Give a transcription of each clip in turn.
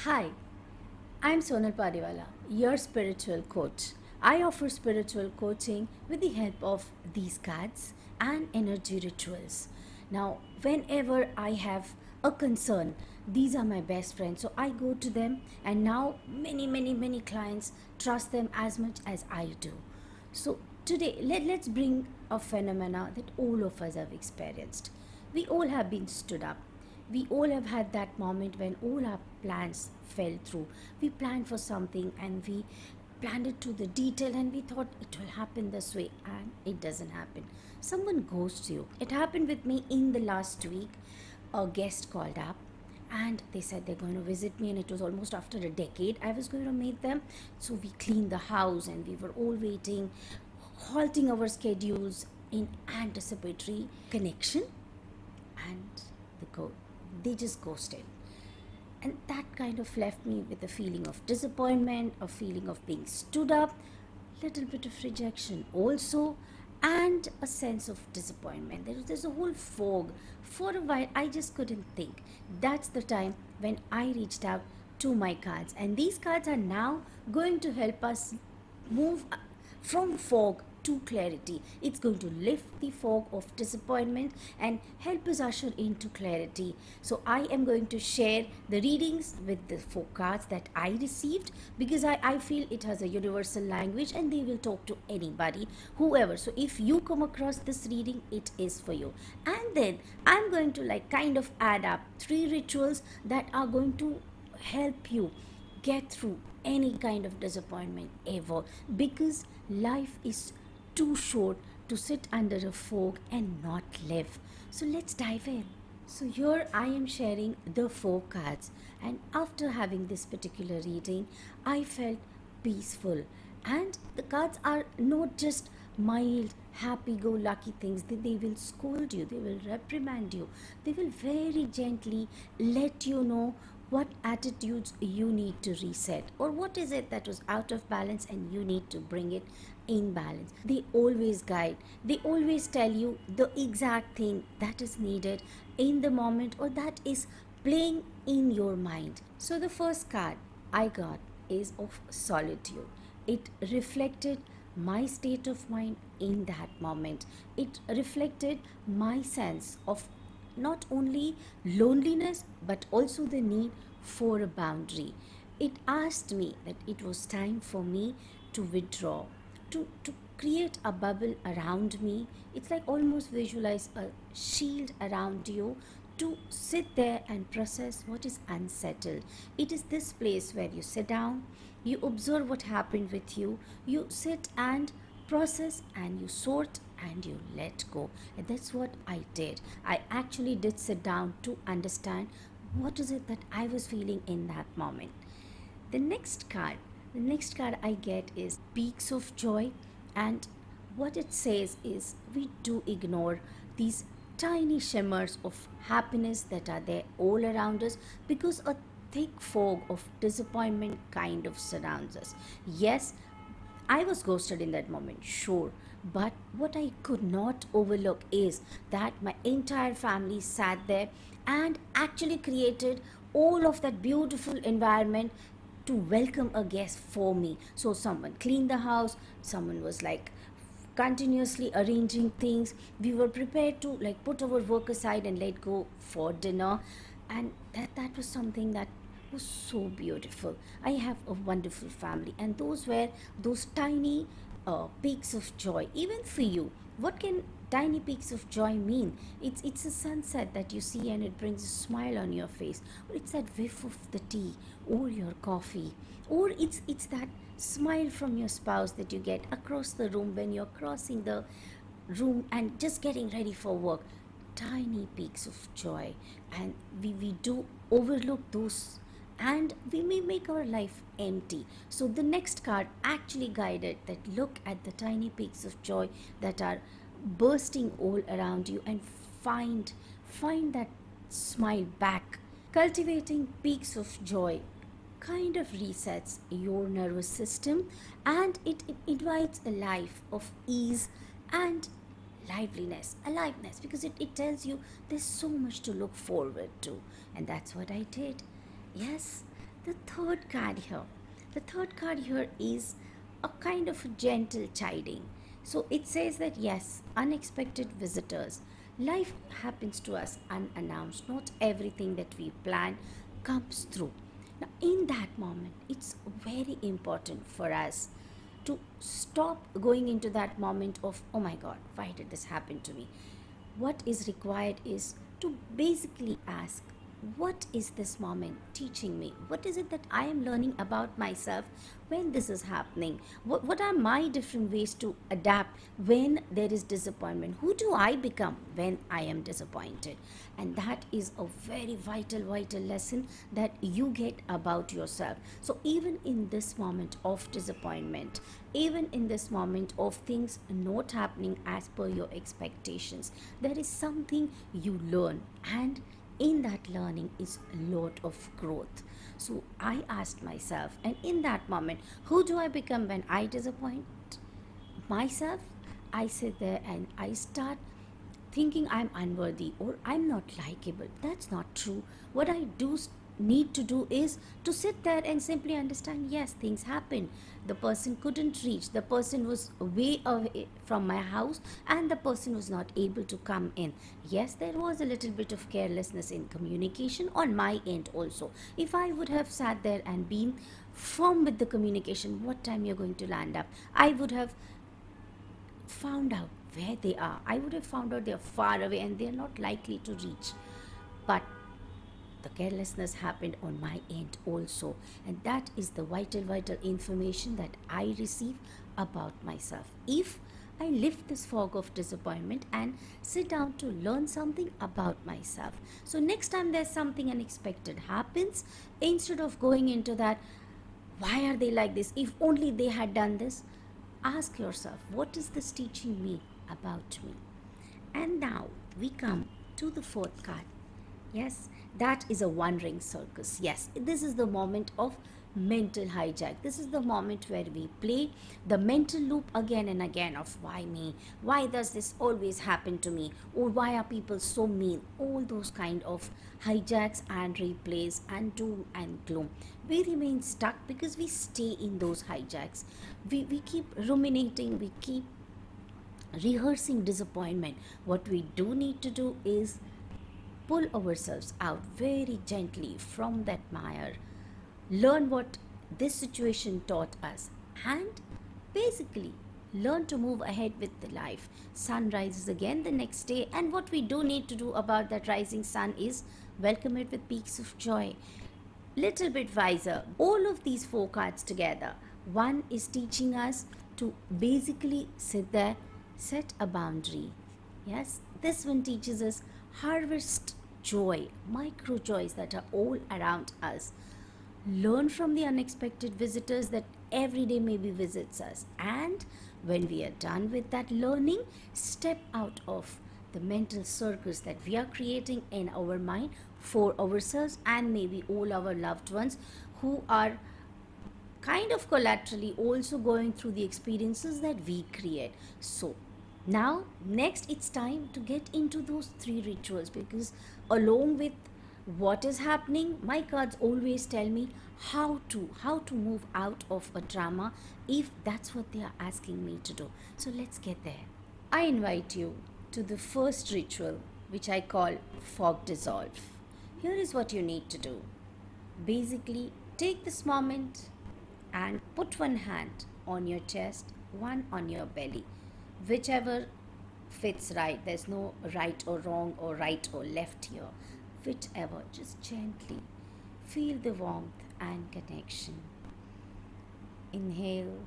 Hi, I'm Sonnal Pardiwala, your spiritual coach. I offer spiritual coaching with the help of these cards and energy rituals. Now, whenever I have a concern, these are my best friends. So I go to them, and now many clients trust them as much as I do. So today, let's bring a phenomena that all of us have experienced. We all have been stood up. We all have had that moment when all our plans fell through. We planned for something and we planned it to the detail and we thought it will happen this way and it doesn't happen. Someone ghosts you. It happened with me in the last week. A guest called up and they said they're going to visit me, and it was almost after a decade I was going to meet them. So we cleaned the house and we were all waiting, halting our schedules in anticipatory connection, and they just ghosted. And that kind of left me with a feeling of disappointment, a feeling of being stood up, little bit of rejection also, and a sense of disappointment. There's a whole fog. For a while I just couldn't think. That's the time when I reached out to my cards, and these cards are now going to help us move from fog to clarity. It's going to lift the fog of disappointment and help us usher into clarity. So I am going to share the readings with the four cards that I received, because I feel it has a universal language and they will talk to anybody, whoever. So if you come across this reading, it is for you. And then I'm going to kind of add up 3 rituals that are going to help you get through any kind of disappointment ever, because life is too short to sit under a fog and not live. So let's dive in. So here I am sharing the 4 cards, and after having this particular reading I felt peaceful. And the cards are not just mild happy go lucky things. They will scold you, they will reprimand you, they will very gently let you know what attitudes you need to reset, or what is it that was out of balance and you need to bring it in balance. They always guide, they always tell you the exact thing that is needed in the moment, or that is playing in your mind. So the first card I got is of solitude. It reflected my state of mind in that moment. It reflected my sense of not only loneliness but also the need for a boundary. It asked me that it was time for me to withdraw, to create a bubble around me. It's like almost visualize a shield around you, to sit there and process what is unsettled. It is this place where you sit down, you observe what happened with you, you sit and process, and you sort and you let go. And that's what I did. I actually did sit down to understand what is it that I was feeling in that moment. The next card, the next card I get is Peaks of Joy, and what it says is we do ignore these tiny shimmers of happiness that are there all around us, because a thick fog of disappointment kind of surrounds us. Yes, I was ghosted in that moment, sure. But what I could not overlook is that my entire family sat there and actually created all of that beautiful environment to welcome a guest for me. So someone cleaned the house, someone was continuously arranging things. We were prepared to put our work aside and let go for dinner. And that was something that was so beautiful. I have a wonderful family, and those were those tiny peaks of joy. Even for you, what can tiny peaks of joy mean? It's a sunset that you see and it brings a smile on your face, or it's that whiff of the tea or your coffee, or it's that smile from your spouse that you get across the room when you're crossing the room and just getting ready for work. Tiny peaks of joy, and we do overlook those, and we may make our life empty. So the next card actually guided that look at the tiny peaks of joy that are bursting all around you, and find that smile back. Cultivating peaks of joy kind of resets your nervous system, and it invites a life of ease and aliveness, because it tells you there's so much to look forward to. And that's what I did. Yes, The third card here. The third card here is a kind of a gentle chiding. So it says that yes, unexpected visitors. Life happens to us unannounced. Not everything that we plan comes through. Now, in that moment, it's very important for us to stop going into that moment of, oh my God, why did this happen to me? What is required is to basically ask, what is this moment teaching me? What is it that I am learning about myself when this is happening? What are my different ways to adapt when there is disappointment? Who do I become when I am disappointed? And that is a very vital lesson that you get about yourself. So even in this moment of disappointment, even in this moment of things not happening as per your expectations, there is something you learn, and in that learning is a lot of growth. So I asked myself, and in that moment, who do I become when I disappoint myself? I sit there and I start thinking I'm unworthy or I'm not likable. That's not true. What I do need to do is to sit there and simply understand, yes, things happen. The person couldn't reach, the person was way away from my house, and the person was not able to come in. Yes, there was a little bit of carelessness in communication on my end also. If I would have sat there and been firm with the communication, what time you're going to land up, I would have found out where they are. I would have found out they're far away and they're not likely to reach. But the carelessness happened on my end also. And that is the vital information that I receive about myself. If I lift this fog of disappointment and sit down to learn something about myself. So next time there's something unexpected happens, instead of going into that, why are they like this? If only they had done this. Ask yourself, what is this teaching me about me? And now we come to the fourth card. Yes, that is a wandering circus. Yes, this is the moment of mental hijack. This is the moment where we play the mental loop again and again of why me? Why does this always happen to me? Or why are people so mean? All those kind of hijacks and replays and doom and gloom. We remain stuck because we stay in those hijacks. We keep ruminating, we keep rehearsing disappointment. What we do need to do is pull ourselves out very gently from that mire, learn what this situation taught us, and basically learn to move ahead with the life. Sun rises again the next day, and what we do need to do about that rising sun is welcome it with peaks of joy. Little bit wiser. All of these four cards together. One is teaching us to basically sit there, set a boundary. Yes, this one teaches us harvest joy, micro joys that are all around us. Learn from the unexpected visitors that every day maybe visits us. And when we are done with that learning, step out of the mental circus that we are creating in our mind for ourselves and maybe all our loved ones who are kind of collaterally also going through the experiences that we create. So now next it's time to get into those three rituals, because along with what is happening, my cards always tell me how to move out of a drama if that's what they are asking me to do. So let's get there. I invite you to the first ritual, which I call fog dissolve. Here is what you need to do. Basically, take this moment and put one hand on your chest, one on your belly, whichever fits right. There's no right or wrong or right or left here. Whichever, just gently feel the warmth and connection. Inhale.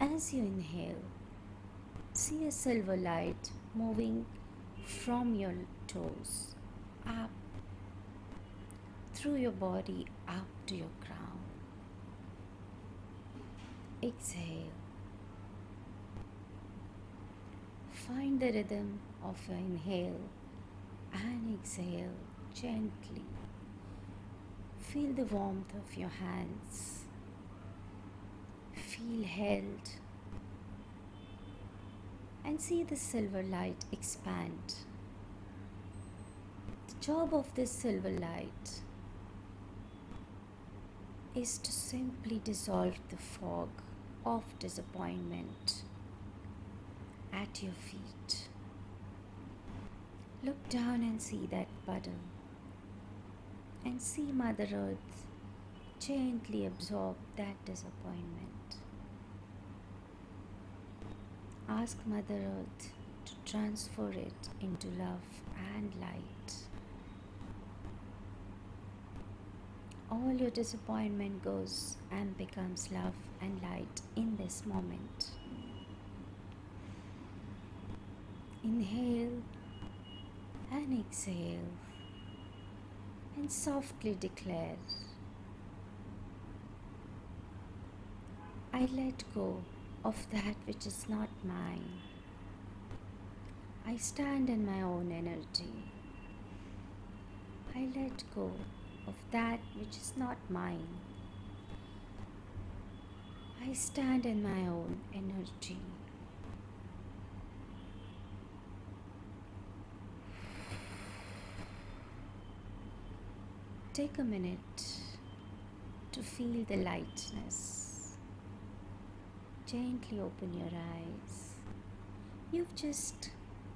As you inhale, see a silver light moving from your toes up through your body up to your crown. Exhale. Find the rhythm of your inhale and exhale gently. Feel the warmth of your hands. Feel held. And see the silver light expand. The job of this silver light is to simply dissolve the fog of disappointment at your feet. Look down and see that puddle, and see Mother Earth gently absorb that disappointment. Ask Mother Earth to transfer it into love and light. All your disappointment goes and becomes love and light in this moment. Inhale and exhale and softly declare, I let go of that which is not mine. I stand in my own energy. I let go of that which is not mine. I stand in my own energy. Take a minute to feel the lightness. Gently open your eyes. You've just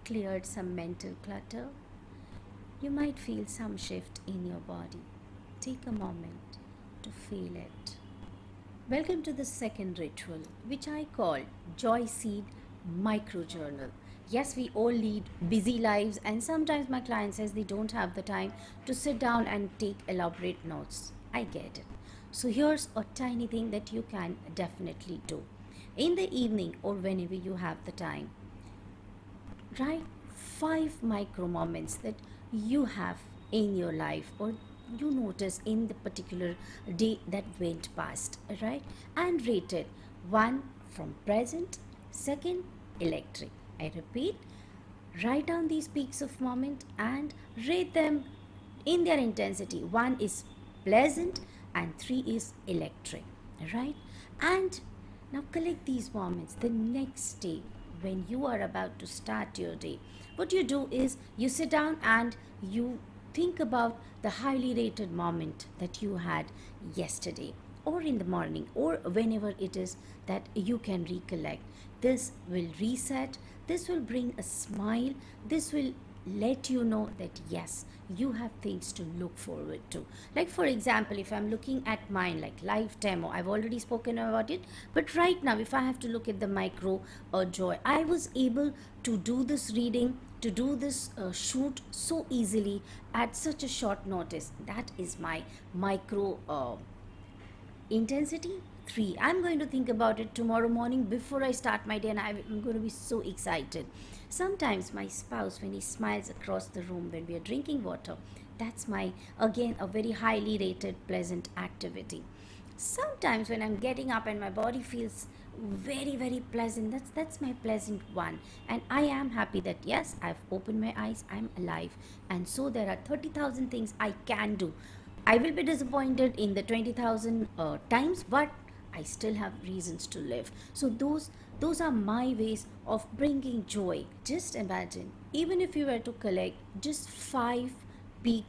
cleared some mental clutter. You might feel some shift in your body. Take a moment to feel it. Welcome to the second ritual, which I call Joy Seed Micro Journal. Yes, we all lead busy lives, and sometimes my client says they don't have the time to sit down and take elaborate notes. I get it. So here's a tiny thing that you can definitely do. In the evening or whenever you have the time, write 5 micro moments that you have in your life or you notice in the particular day that went past, right? And rate it 1 from present, second electric. I repeat, write down these peaks of moment and rate them in their intensity. 1 is pleasant and 3 is electric, right? And now collect these moments the next day when you are about to start your day. What you do is you sit down and you think about the highly rated moment that you had yesterday or in the morning or whenever it is that you can recollect. This will reset, this will bring a smile, this will let you know that yes, you have things to look forward to. Like for example, if I'm looking at mine like live demo, I've already spoken about it, but right now if I have to look at the micro joy, I was able to do this reading, to do this shoot so easily at such a short notice. That is my micro intensity 3. I'm going to think about it tomorrow morning before I start my day, and I'm going to be so excited. Sometimes my spouse, when he smiles across the room when we are drinking water, that's my, again, a very highly rated pleasant activity. Sometimes when I'm getting up and my body feels very pleasant, that's my pleasant one, and I am happy that yes, I've opened my eyes, I'm alive. And so there are 30,000 things I can do. I will be disappointed in the 20,000 times, but I still have reasons to live. So those are my ways of bringing joy. Just imagine, even if you were to collect just 5 peak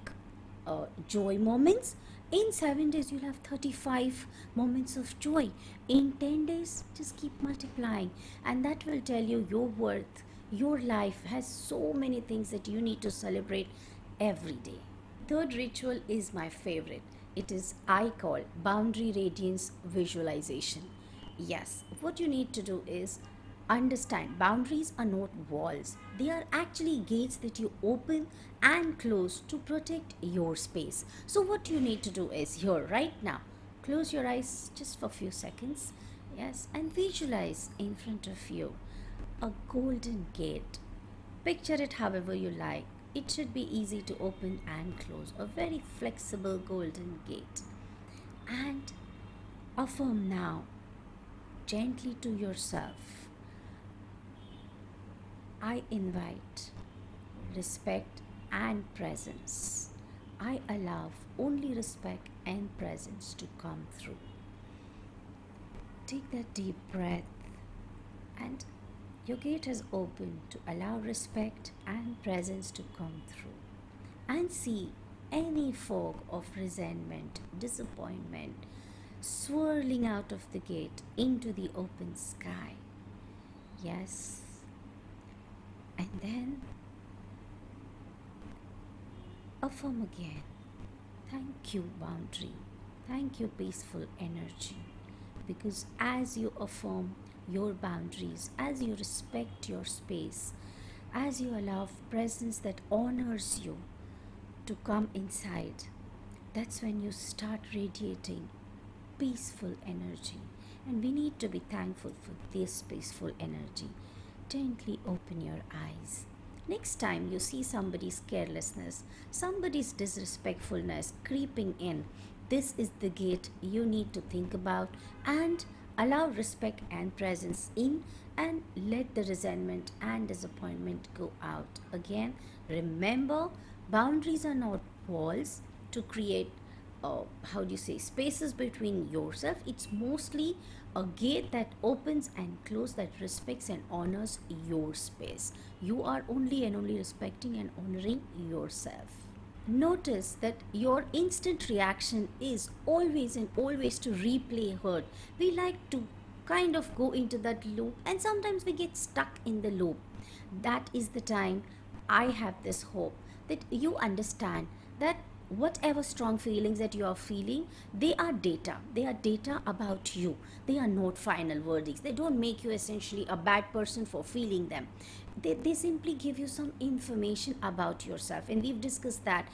joy moments, in 7 days you'll have 35 moments of joy. In 10 days, just keep multiplying, and that will tell you your worth. Your life has so many things that you need to celebrate every day. Third ritual is my favorite. It is I call boundary radiance visualization. Yes, what you need to do is understand boundaries are not walls. They are actually gates that you open and close to protect your space. So what you need to do is here right now, close your eyes just for a few seconds. Yes, and visualize in front of you a golden gate. Picture it however you like. It should be easy to open and close, a very flexible golden gate. And affirm now gently to yourself, I invite respect and presence. I allow only respect and presence to come through. Take that deep breath, and your gate is open to allow respect and presence to come through. And see any fog of resentment, disappointment, swirling out of the gate into the open sky. Yes. And then affirm again. Thank you, boundary. Thank you, peaceful energy. Because as you affirm your boundaries, as you respect your space, as you allow presence that honors you to come inside, that's when you start radiating peaceful energy. And we need to be thankful for this peaceful energy. Gently open your eyes. Next time you see somebody's carelessness, somebody's disrespectfulness creeping in, this is the gate you need to think about and allow respect and presence in, and let the resentment and disappointment go out. Again, remember, boundaries are not walls to create spaces between yourself. It's mostly a gate that opens and closes, that respects and honors your space. You are only and only respecting and honoring yourself. Notice that your instant reaction is always and always to replay hurt. We like to kind of go into that loop, and sometimes we get stuck in the loop. That is the time I have this hope that you understand that whatever strong feelings that you are feeling, they are data. They are data about you. They are not final verdicts. They don't make you essentially a bad person for feeling them. They simply give you some information about yourself. And we've discussed that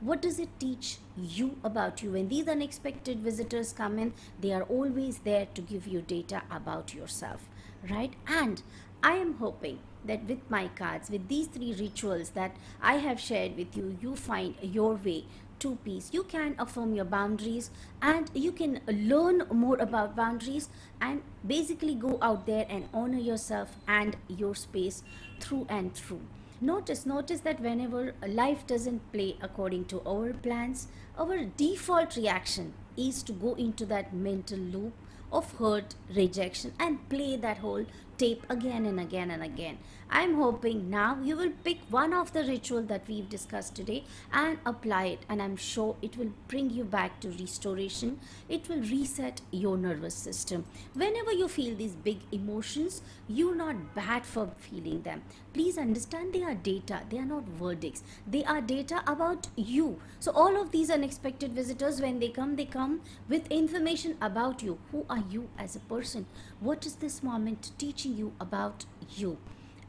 what does it teach you about you? When these unexpected visitors come in, they are always there to give you data about yourself, right? And I am hoping that with my cards, with these 3 rituals that I have shared with you, you find your way to peace. You can affirm your boundaries, and you can learn more about boundaries and basically go out there and honor yourself and your space through and through. Notice that whenever life doesn't play according to our plans, our default reaction is to go into that mental loop of hurt, rejection, and play that whole tape again and again and again. I'm hoping now you will pick one of the ritual that we've discussed today and apply it, and I'm sure it will bring you back to restoration. It will reset your nervous system. Whenever you feel these big emotions, you're not bad for feeling them. Please understand, they are data. They are not verdicts. They are data about you. So all of these unexpected visitors, when they come with information about you. Who are you as a person? What is this moment teaching you about you?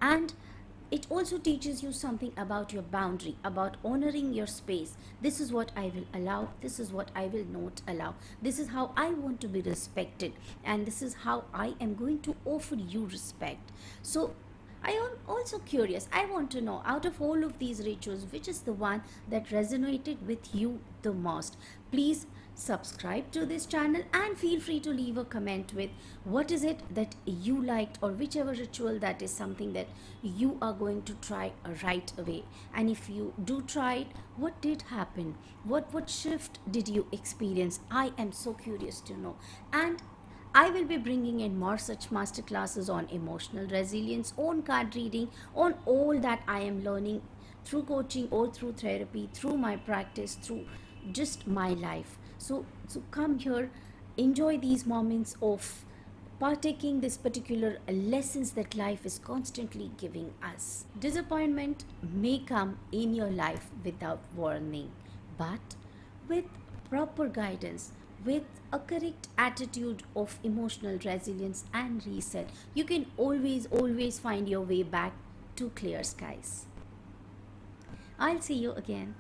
And it also teaches you something about your boundary, about honoring your space. This is what I will allow. This is what I will not allow. This is how I want to be respected. And this is how I am going to offer you respect. So I am also curious. I want to know, out of all of these rituals, which is the one that resonated with you the most? Please subscribe to this channel and feel free to leave a comment with what is it that you liked, or whichever ritual that is something that you are going to try right away. And if you do try it, what did happen? What shift did you experience? I am so curious to know. And I will be bringing in more such masterclasses on emotional resilience, on card reading, on all that I am learning through coaching or through therapy, through my practice, through just my life. So come here, enjoy these moments of partaking this particular lessons that life is constantly giving us. Disappointment may come in your life without warning, but with proper guidance, with a correct attitude of emotional resilience and reset, you can always find your way back to clear skies. I'll see you again.